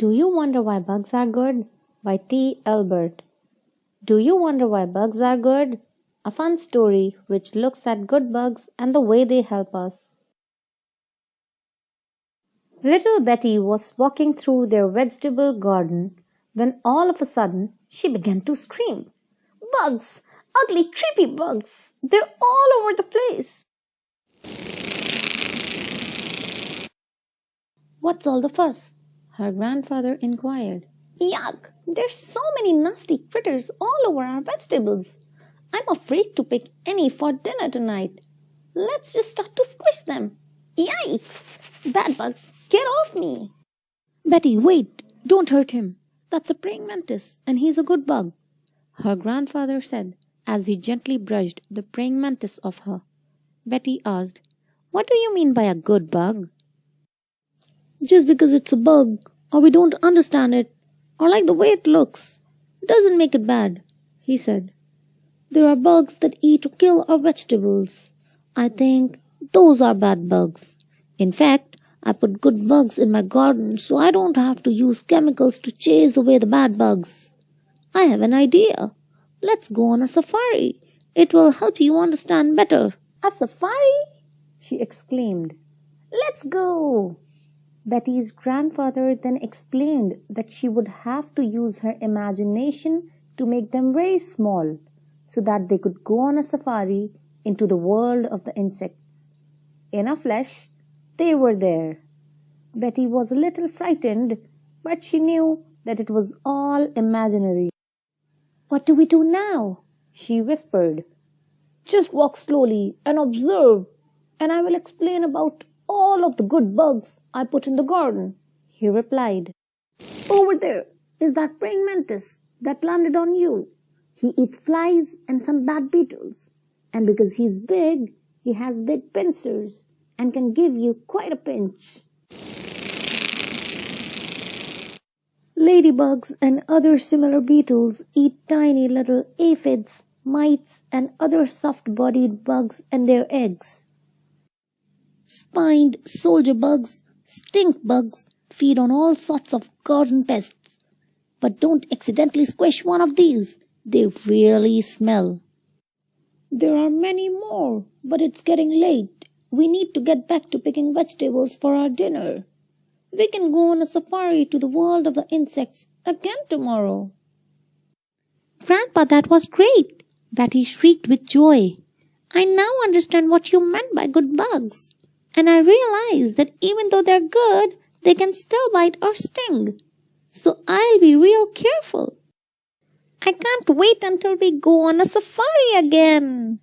Do you wonder why bugs are good? By T.Albert. Do you wonder why bugs are good? A fun story which looks at good bugs and the way they help us. Little Betty was walking through their vegetable garden when all of a sudden she began to scream. Bugs! Ugly, creepy bugs! They're all over the place! What's all the fuss? Her grandfather inquired. Yuck! There's so many nasty critters all over our vegetables. I'm afraid to pick any for dinner tonight. Let's just start to squish them. Yikes! Bad bug, get off me! Betty, wait! Don't hurt him. That's a praying mantis, and he's a good bug, her grandfather said as he gently brushed the praying mantis off her. Betty asked, What do you mean by a good bug? Just because it's a bug, or we don't understand it, or like the way it looks, doesn't make it bad, he said. There are bugs that eat or kill our vegetables. I think those are bad bugs. In fact, I put good bugs in my garden so I don't have to use chemicals to chase away the bad bugs. I have an idea. Let's go on a safari. It will help you understand better. A safari? She exclaimed. Let's go! Betty's grandfather then explained that she would have to use her imagination to make them very small so that they could go on a safari into the world of the insects. In a flash, they were there. Betty was a little frightened, but she knew that it was all imaginary. What do we do now? She whispered. Just walk slowly and observe, and I will explain about all of the good bugs I put in the garden, he replied. Over there is that praying mantis that landed on you. He eats flies and some bad beetles, and because he's big, he has big pincers and can give you quite a pinch. Ladybugs and other similar beetles eat tiny little aphids, mites, and other soft-bodied bugs and their eggs. Spined soldier bugs, stink bugs, feed on all sorts of garden pests. But don't accidentally squish one of these. They really smell. There are many more, but it's getting late. We need to get back to picking vegetables for our dinner. We can go on a safari to the world of the insects again tomorrow. Grandpa, that was great! Betty shrieked with joy. I now understand what you meant by good bugs. And I realize that even though they're good, they can still bite or sting. So I'll be real careful. I can't wait until we go on a safari again.